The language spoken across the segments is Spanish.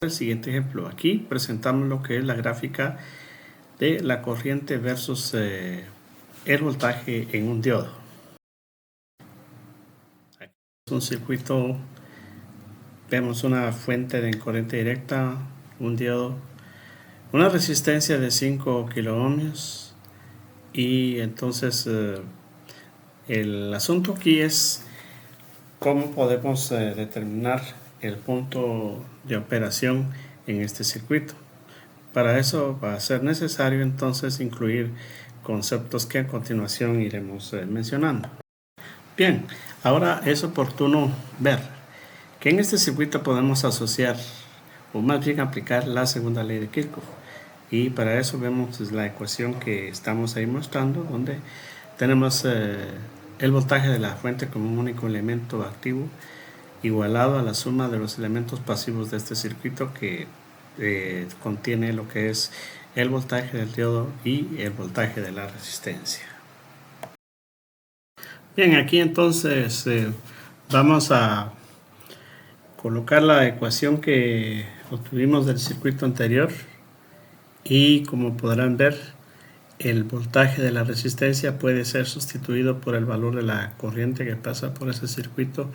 El siguiente ejemplo, aquí presentamos lo que es la gráfica de la corriente versus el voltaje en un diodo. Aquí es un circuito, vemos una fuente de corriente directa, un diodo, una resistencia de 5 kiloohmios y entonces el asunto aquí es cómo podemos determinar el punto de operación en este circuito. Para eso va a ser necesario entonces incluir conceptos que a continuación iremos mencionando. Bien, ahora es oportuno ver que en este circuito podemos asociar o más bien aplicar la segunda ley de Kirchhoff, y para eso vemos la ecuación que estamos ahí mostrando, donde tenemos el voltaje de la fuente como un único elemento activo igualado a la suma de los elementos pasivos de este circuito que contiene lo que es el voltaje del diodo y el voltaje de la resistencia. Bien, aquí entonces vamos a colocar la ecuación que obtuvimos del circuito anterior, y como podrán ver, el voltaje de la resistencia puede ser sustituido por el valor de la corriente que pasa por ese circuito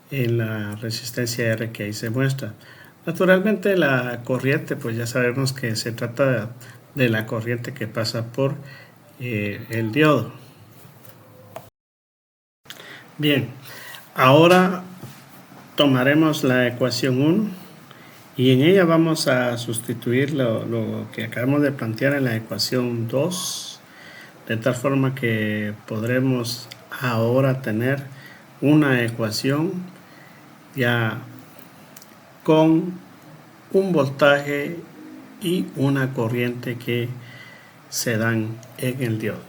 en la resistencia R que ahí se muestra. Naturalmente la corriente, pues ya sabemos que se trata de la corriente que pasa por el diodo. Bien, ahora tomaremos la ecuación 1 y en ella vamos a sustituir lo que acabamos de plantear en la ecuación 2, de tal forma que podremos ahora tener una ecuación ya con un voltaje y una corriente que se dan en el diodo.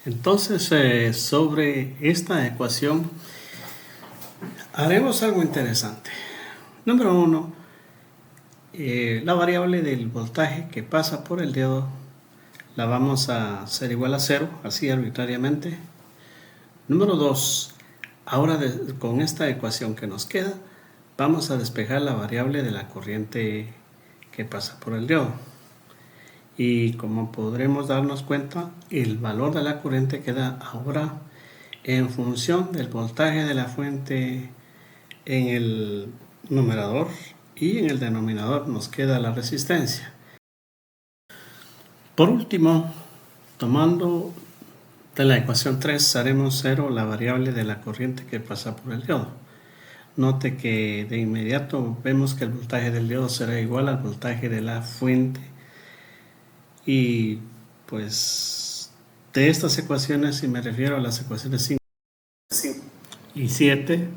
Entonces, sobre esta ecuación haremos algo interesante. Número 1, la variable del voltaje que pasa por el diodo la vamos a hacer igual a 0, así arbitrariamente. Número 2, ahora con esta ecuación que nos queda, vamos a despejar la variable de la corriente que pasa por el diodo. Y como podremos darnos cuenta, el valor de la corriente queda ahora en función del voltaje de la fuente en el numerador, y en el denominador nos queda la resistencia. Por último, tomando de la ecuación 3, haremos 0 la variable de la corriente que pasa por el diodo. Note que de inmediato vemos que el voltaje del diodo será igual al voltaje de la fuente, y pues de estas ecuaciones, si me refiero a las ecuaciones 5 y 7,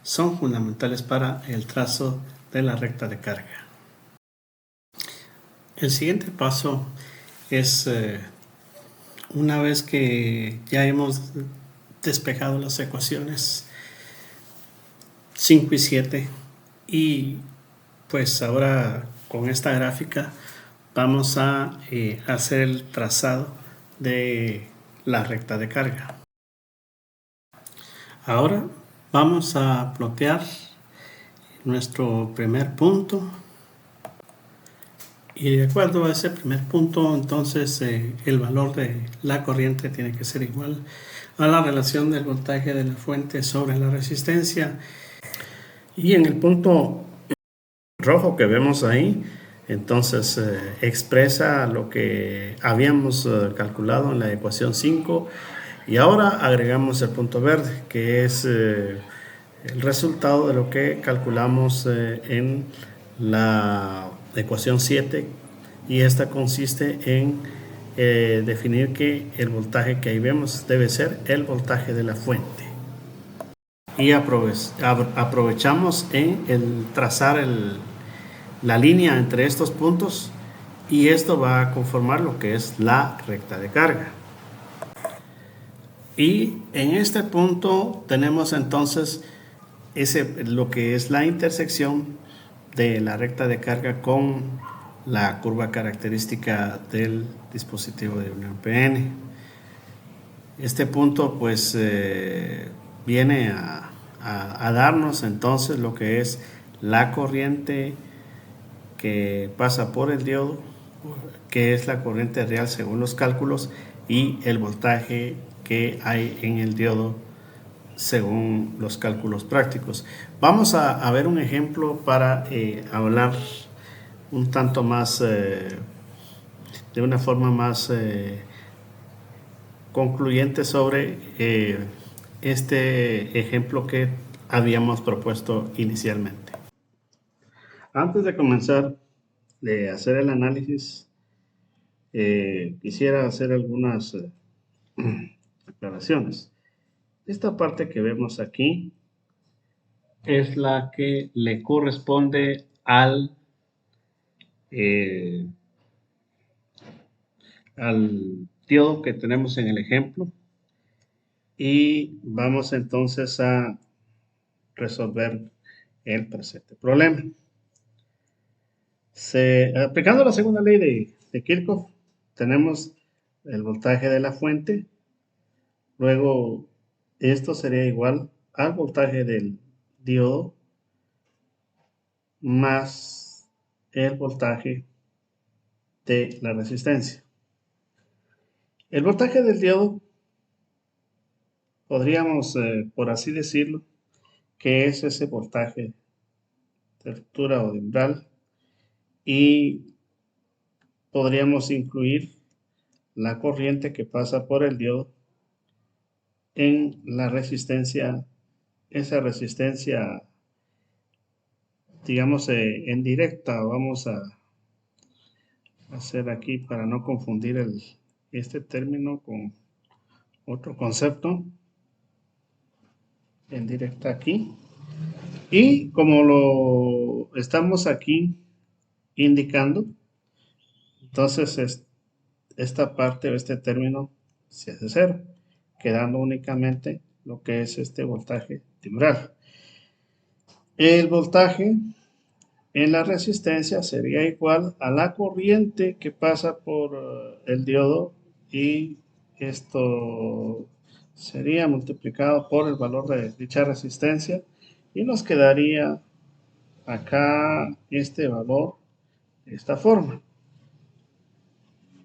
son fundamentales para el trazo de la recta de carga. El siguiente paso es, una vez que ya hemos despejado las ecuaciones 5 y 7, y pues ahora con esta gráfica vamos a hacer el trazado de la recta de carga. Ahora vamos a plotear nuestro primer punto, y de acuerdo a ese primer punto, entonces el valor de la corriente tiene que ser igual a la relación del voltaje de la fuente sobre la resistencia. Y en el punto rojo que vemos ahí, entonces expresa lo que habíamos calculado en la ecuación 5, y ahora agregamos el punto verde, que es el resultado de lo que calculamos en la ecuación 7, y esta consiste en definir que el voltaje que ahí vemos debe ser el voltaje de la fuente. Y aprovechamos en el trazar la línea entre estos puntos, y esto va a conformar lo que es la recta de carga. Y en este punto tenemos entonces lo que es la intersección de la recta de carga con la curva característica del dispositivo de unión PN. Este punto pues viene a a darnos entonces lo que es la corriente que pasa por el diodo, que es la corriente real según los cálculos, y el voltaje que hay en el diodo según los cálculos prácticos. Vamos a ver un ejemplo para hablar un tanto más, de una forma más concluyente sobre este ejemplo que habíamos propuesto inicialmente. Antes de comenzar de hacer el análisis, quisiera hacer algunas aclaraciones. Esta parte que vemos aquí es la que le corresponde eh, al diodo que tenemos en el ejemplo, y vamos entonces a resolver el presente problema. Aplicando la segunda ley de Kirchhoff, tenemos el voltaje de la fuente, luego esto sería igual al voltaje del diodo más el voltaje de la resistencia. El voltaje del diodo podríamos, por así decirlo, que es ese voltaje de ruptura o de umbral, y podríamos incluir la corriente que pasa por el diodo en la resistencia, esa resistencia, digamos, en directa. Vamos a hacer aquí para no confundir este término con otro concepto, en directa aquí. Y como lo estamos aquí indicando, entonces esta parte o este término se hace cero, quedando únicamente lo que es este voltaje umbral. El voltaje en la resistencia sería igual a la corriente que pasa por el diodo, y esto sería multiplicado por el valor de dicha resistencia, y nos quedaría acá este valor de esta forma.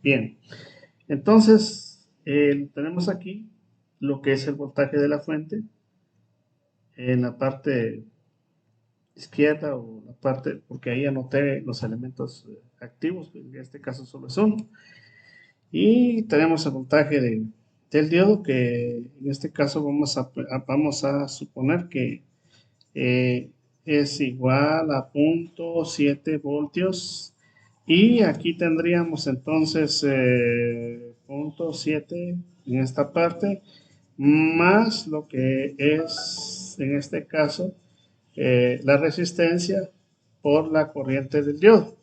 Bien, entonces tenemos aquí lo que es el voltaje de la fuente en la parte izquierda, o la parte, porque ahí anoté los elementos activos, en este caso solo es uno, y tenemos el voltaje del diodo, que en este caso vamos a suponer que es igual a 0.7 voltios, y aquí tendríamos entonces 0.7 en esta parte, más lo que es en este caso la resistencia por la corriente del diodo.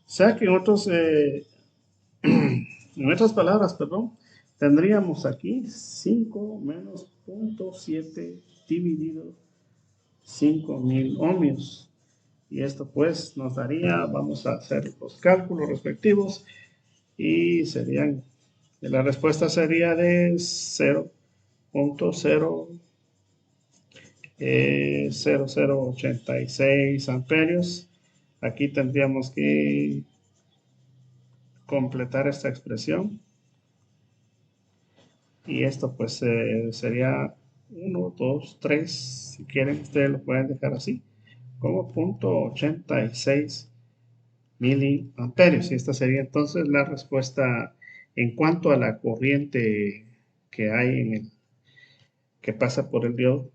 O sea que en otras palabras, perdón, tendríamos aquí 5 menos 0.7 dividido 5000 ohmios. Y esto pues nos daría, vamos a hacer los cálculos respectivos, y la respuesta sería de 0.0086 amperios. Aquí tendríamos que completar esta expresión, y esto pues sería 1, 2, 3, si quieren ustedes lo pueden dejar así, como 0.86 miliamperios. Y esta sería entonces la respuesta en cuanto a la corriente que hay que pasa por el diodo.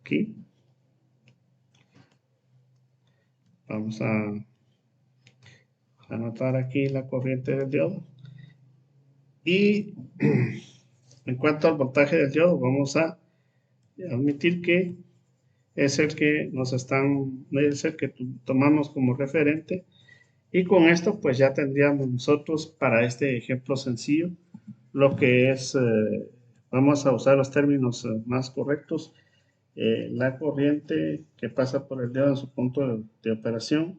Aquí vamos a anotar aquí la corriente del diodo, y en cuanto al voltaje del diodo vamos a admitir que es el que tomamos como referente, y con esto pues ya tendríamos nosotros para este ejemplo sencillo lo que es, vamos a usar los términos más correctos, la corriente que pasa por el diodo en su punto de operación,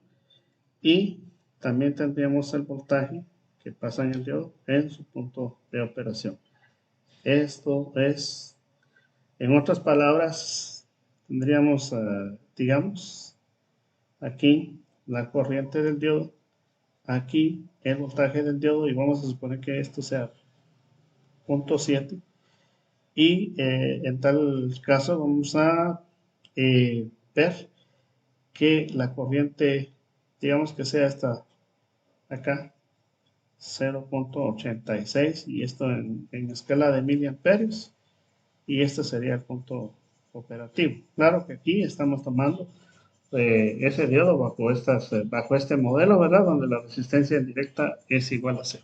y también tendríamos el voltaje que pasa en el diodo en su punto de operación. Esto es En otras palabras, tendríamos, digamos, aquí la corriente del diodo, aquí el voltaje del diodo, y vamos a suponer que esto sea 0.7. Y en tal caso vamos a ver que la corriente, digamos que sea esta acá, 0.86, y esto en escala de miliamperios, y este sería el punto operativo. Claro que aquí estamos tomando ese diodo bajo este modelo, ¿verdad? Donde la resistencia indirecta es igual a 0.